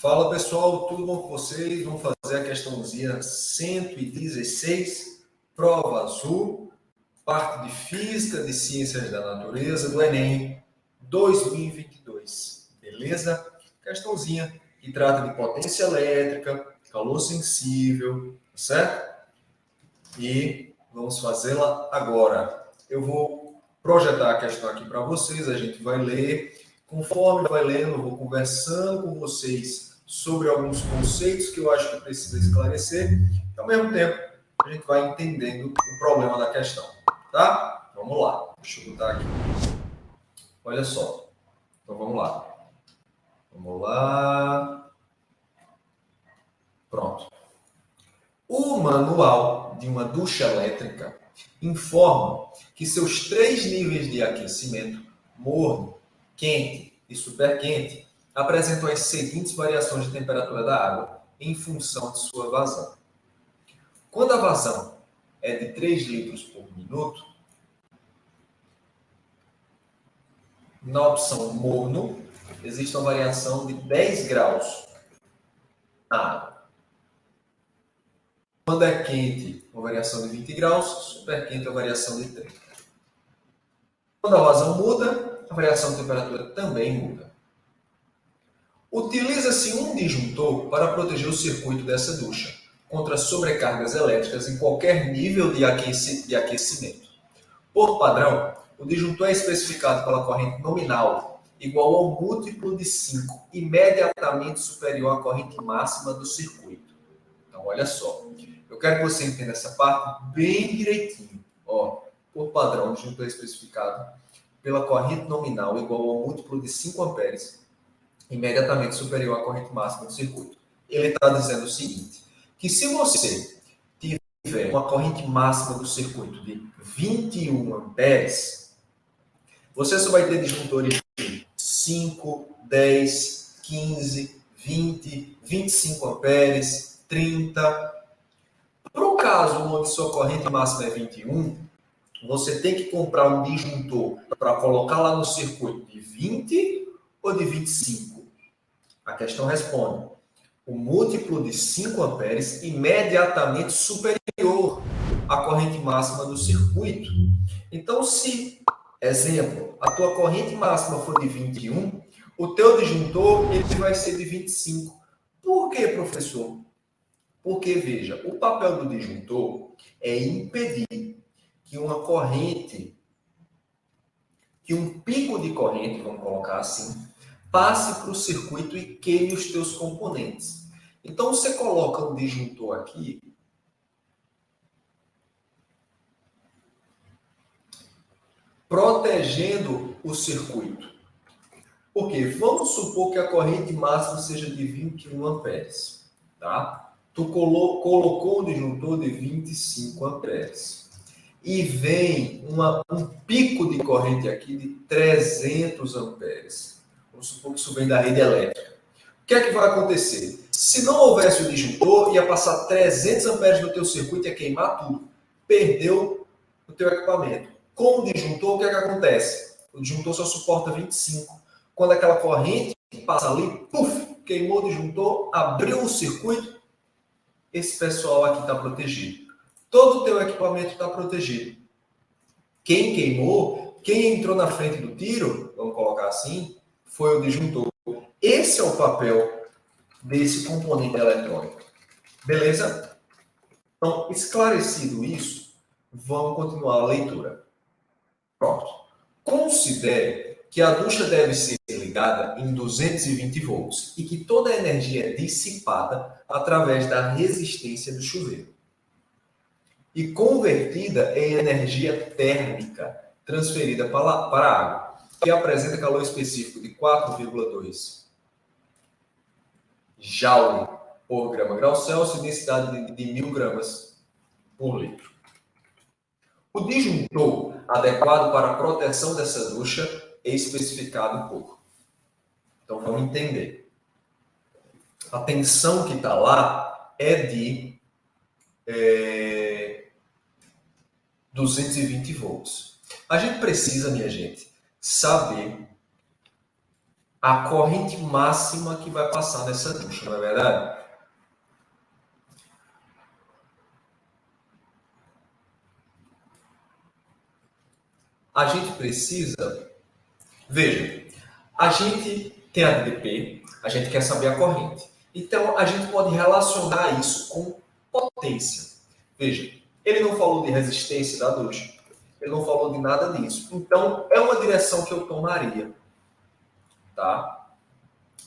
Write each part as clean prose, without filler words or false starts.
Fala pessoal, tudo bom com vocês? Vamos fazer a questãozinha 116, prova azul, parte de Física de Ciências da Natureza do Enem 2022, beleza? Questãozinha que trata de potência elétrica, calor sensível, certo? E vamos fazê-la agora. Eu vou projetar a questão aqui para vocês, a gente vai ler. Conforme vai lendo, eu vou conversando com vocês sobre alguns conceitos que eu acho que precisa esclarecer. E, ao mesmo tempo, a gente vai entendendo o problema da questão, tá? Vamos lá. Deixa eu botar aqui. Olha só. Então, vamos lá. Vamos lá. Pronto. O manual de uma ducha elétrica informa que seus 3 níveis de aquecimento, morno, quente e superquente, apresentam as seguintes variações de temperatura da água em função de sua vazão. Quando a vazão é de 3 litros por minuto, na opção morno, existe uma variação de 10 graus na água. Quando é quente, uma variação de 20 graus, superquente, uma variação de 30. Quando a vazão muda, a variação de temperatura também muda. Utiliza-se um disjuntor para proteger o circuito dessa ducha contra sobrecargas elétricas em qualquer nível de aquecimento. Por padrão, o disjuntor é especificado pela corrente nominal igual ao múltiplo de 5, imediatamente superior à corrente máxima do circuito. Então, olha só. Eu quero que você entenda essa parte bem direitinho. Ó, por padrão, o disjuntor é especificado pela corrente nominal igual ao múltiplo de 5 amperes, imediatamente superior à corrente máxima do circuito. Ele está dizendo o seguinte, que se você tiver uma corrente máxima do circuito de 21 amperes, você só vai ter disjuntores de 5, 10, 15, 20, 25 amperes, 30. Para o caso onde sua corrente máxima é 21, você tem que comprar um disjuntor para colocar lá no circuito de 20 ou de 25? A questão responde: o múltiplo de 5 amperes imediatamente superior à corrente máxima do circuito. Então, se, exemplo, a tua corrente máxima for de 21, o teu disjuntor ele vai ser de 25. Por quê, professor? Porque, veja, o papel do disjuntor é impedir que uma corrente, que um pico de corrente, vamos colocar assim, passe para o circuito e queime os teus componentes. Então, você coloca um disjuntor aqui, protegendo o circuito. Porque vamos supor que a corrente máxima seja de 21 amperes, tá? Tu colocou um disjuntor de 25 amperes. E vem um pico de corrente aqui de 300 amperes. Vamos supor que isso vem da rede elétrica. O que é que vai acontecer? Se não houvesse o disjuntor, ia passar 300 amperes no teu circuito e ia queimar tudo. Perdeu o teu equipamento. Com o disjuntor, o que é que acontece? O disjuntor só suporta 25. Quando aquela corrente passa ali, puf, queimou o disjuntor, abriu o circuito, esse pessoal aqui está protegido. Todo o teu equipamento está protegido. Quem queimou, quem entrou na frente do tiro, vamos colocar assim, foi o disjuntor. Esse é o papel desse componente eletrônico. Beleza? Então, esclarecido isso, vamos continuar a leitura. Pronto. Considere que a ducha deve ser ligada em 220 volts e que toda a energia é dissipada através da resistência do chuveiro e convertida em energia térmica transferida para a água, que apresenta calor específico de 4,2 joule por grama grau Celsius e densidade de 1.000 gramas por litro. O disjuntor adequado para a proteção dessa ducha é especificado por. Então vamos entender. A tensão que está lá é de 220 volts. A gente precisa, minha gente, saber a corrente máxima que vai passar nessa ducha, não é verdade? A gente precisa... Veja, a gente tem a DDP, a gente quer saber a corrente. Então, a gente pode relacionar isso com potência. Veja, ele não falou de resistência da ducha, ele não falou de nada disso. Então, é uma direção que eu tomaria. Tá?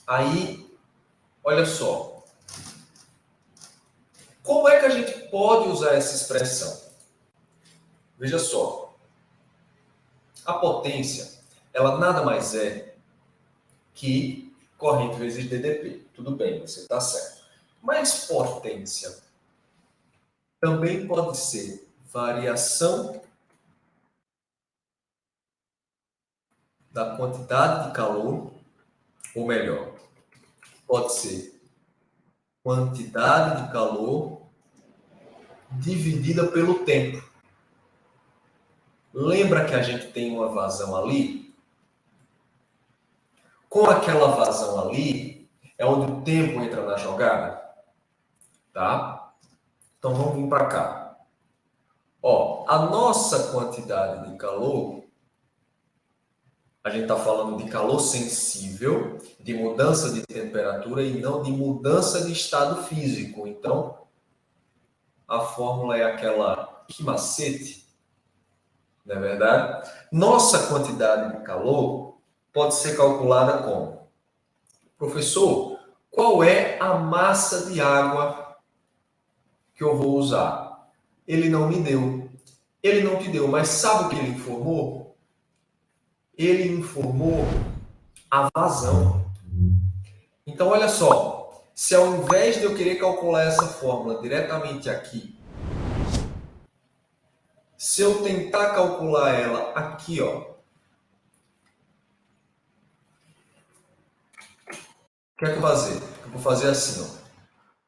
Aí, olha só. Como é que a gente pode usar essa expressão? Veja só. A potência, ela nada mais é que corrente vezes DDP. Tudo bem, você está certo. Mas potência também pode ser variação da quantidade de calor, ou melhor, pode ser quantidade de calor dividida pelo tempo. Lembra que a gente tem uma vazão ali? Com aquela vazão ali, é onde o tempo entra na jogada. Tá? Então vamos vir para cá. Ó, a nossa quantidade de calor, a gente está falando de calor sensível, de mudança de temperatura e não de mudança de estado físico. Então, a fórmula é aquela que macete, não é verdade? Nossa quantidade de calor pode ser calculada como? Professor, qual é a massa de água que eu vou usar? Ele não me deu. Ele não te deu, mas sabe o que ele informou? Ele informou a vazão. Então, olha só. Se ao invés de eu querer calcular essa fórmula diretamente aqui, se eu tentar calcular ela aqui, ó, o que é que eu vou fazer? Eu vou fazer assim, ó.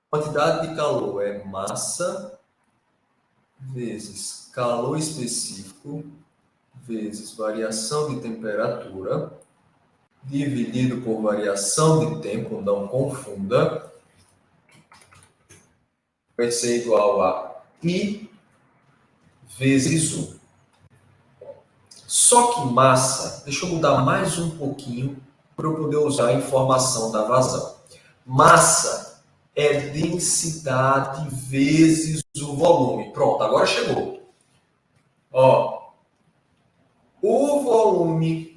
Quantidade de calor é massa vezes calor específico vezes variação de temperatura dividido por variação de tempo, não confunda, vai ser igual a I vezes 1. Só que massa, deixa eu mudar mais um pouquinho para eu poder usar a informação da vazão. Massa é densidade vezes o volume. Pronto, agora chegou. Ó, o volume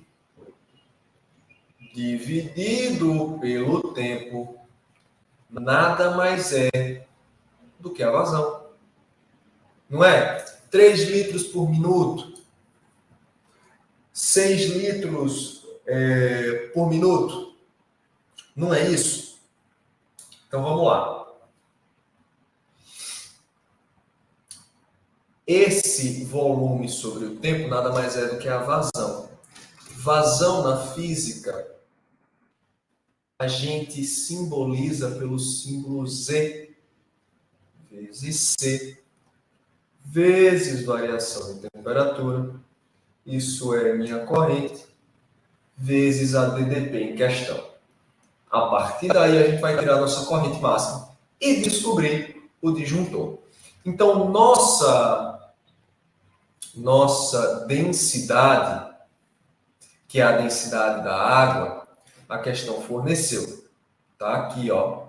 dividido pelo tempo nada mais é do que a vazão. Não é? 3 litros por minuto, 6 litros por minuto. Não é isso? Então vamos lá. Esse volume sobre o tempo nada mais é do que a vazão. Vazão na física a gente simboliza pelo símbolo Z vezes C vezes variação de temperatura. Isso é minha corrente vezes a DDP em questão. A partir daí a gente vai tirar a nossa corrente máxima e descobrir o disjuntor. Então nossa densidade, que é a densidade da água, a questão forneceu. Tá aqui, ó.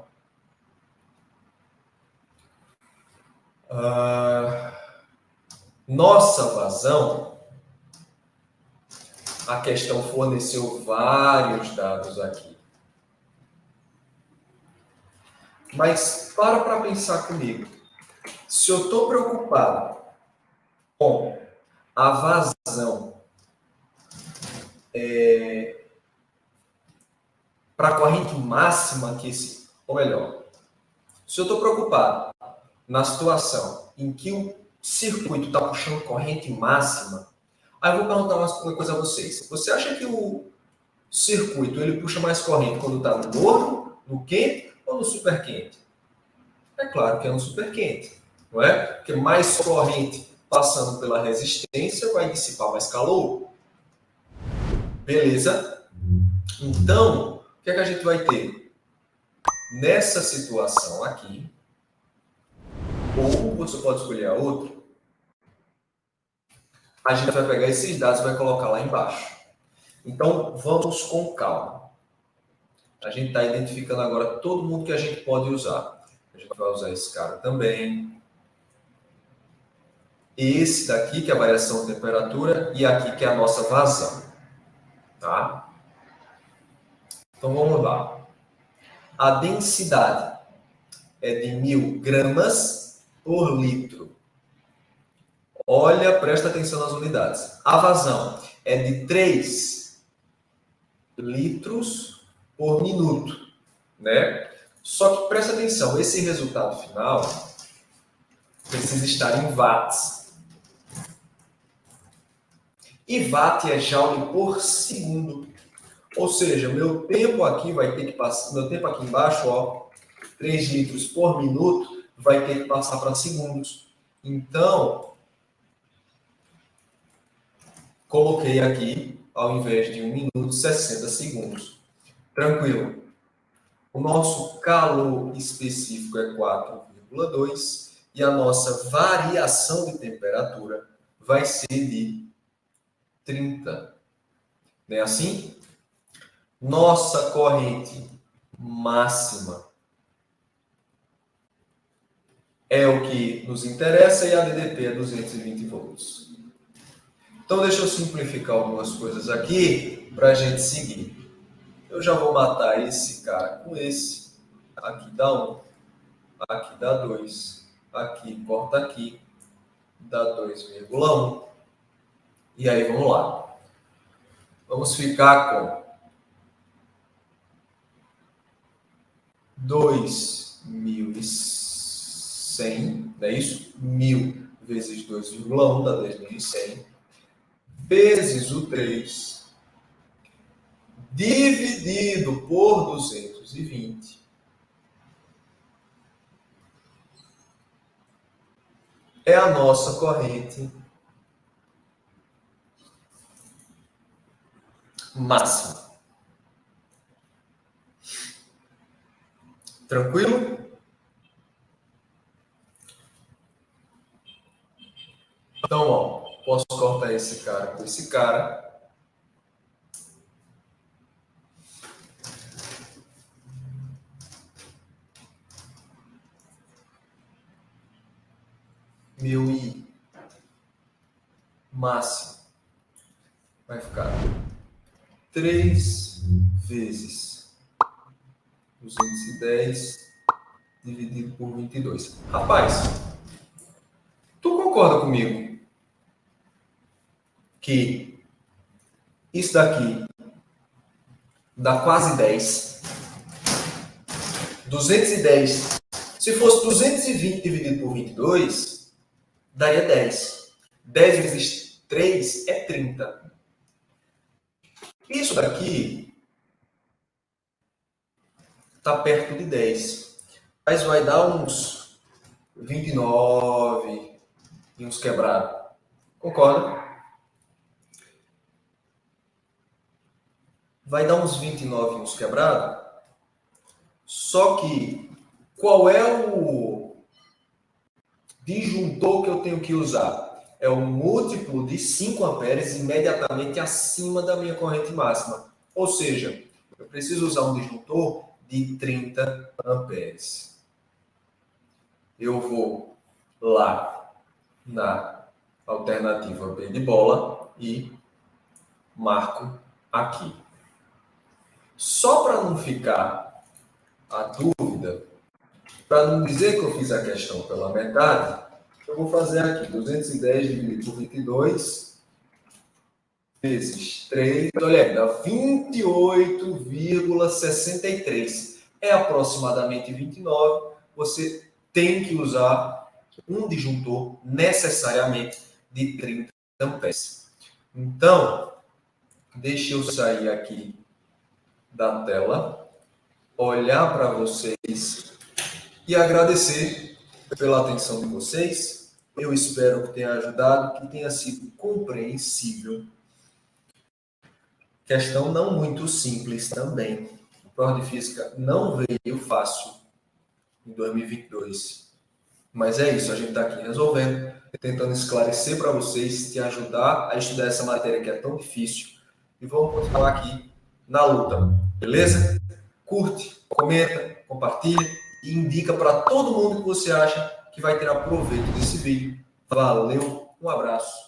Nossa vazão, a questão forneceu vários dados aqui. Mas para pensar comigo. Se eu estou preocupado com a vazão para a corrente máxima que esse... Ou melhor, se eu estou preocupado na situação em que o circuito está puxando corrente máxima, aí eu vou perguntar uma coisa a vocês. Você acha que o circuito ele puxa mais corrente quando está no morno, no quente ou no super quente? É claro que é no super quente, não é? Porque mais corrente passando pela resistência vai dissipar mais calor. Beleza? Então, o que é que a gente vai ter? Nessa situação aqui, ou você pode escolher a outra, a gente vai pegar esses dados e vai colocar lá embaixo. Então, vamos com calma. A gente está identificando agora todo mundo que a gente pode usar. A gente vai usar esse cara também. Esse daqui, que é a variação de temperatura, e aqui, que é a nossa vazão. Tá? Então, vamos lá. A densidade é de 1000 gramas por litro. Olha, presta atenção nas unidades. A vazão é de 3 litros por minuto, né? Só que presta atenção, esse resultado final precisa estar em watts. E watt é joule por segundo. Ou seja, meu tempo aqui vai ter que passar, meu tempo aqui embaixo, ó, 3 litros por minuto, vai ter que passar para segundos. Então, coloquei aqui, ao invés de 1 minuto, 60 segundos. Tranquilo. O nosso calor específico é 4,2 e a nossa variação de temperatura vai ser de 30. Não é assim? Nossa corrente máxima é o que nos interessa e a DDP é 220 volts. Então, deixa eu simplificar algumas coisas aqui para a gente seguir. Eu já vou matar esse cara com esse. Aqui dá 1, aqui dá 2, aqui corta aqui, dá 2,1. E aí, vamos lá. Vamos ficar com 2.100, não é isso? 1.000 vezes 2,1 dá 2.100, vezes o 3, dividido por 220. É a nossa corrente máxima. Tranquilo? Então, ó, posso cortar esse cara com esse cara. Meu I máximo vai ficar 3 vezes 210 dividido por 22. Rapaz, tu concorda comigo que isso daqui dá quase 10? 210. Se fosse 220 dividido por 22, daria 10. 10 vezes 3 é 30. Isso daqui está perto de 10. Mas vai dar uns 29 e uns quebrados. Concorda? Vai dar uns 29 e uns quebrados. Só que qual é o disjuntor que eu tenho que usar? É o múltiplo de 5 amperes imediatamente acima da minha corrente máxima. Ou seja, eu preciso usar um disjuntor de 30 amperes. Eu vou lá na alternativa B de bola e marco aqui. Só para não ficar a dúvida, para não dizer que eu fiz a questão pela metade, eu vou fazer aqui 210 dividido por 22 vezes 3, olha aí, dá 28,63. É aproximadamente 29. Você tem que usar um disjuntor necessariamente de 30 amperes. Então, deixa eu sair aqui da tela, olhar para vocês e agradecer pela atenção de vocês. Eu espero que tenha ajudado, que tenha sido compreensível. Questão não muito simples também. A prova de física não veio fácil em 2022. Mas é isso, a gente está aqui resolvendo, tentando esclarecer para vocês, te ajudar a estudar essa matéria que é tão difícil. E vamos continuar aqui na luta, beleza? Curte, comenta, compartilha e indica para todo mundo que você acha que vai ter proveito desse vídeo. Valeu, um abraço.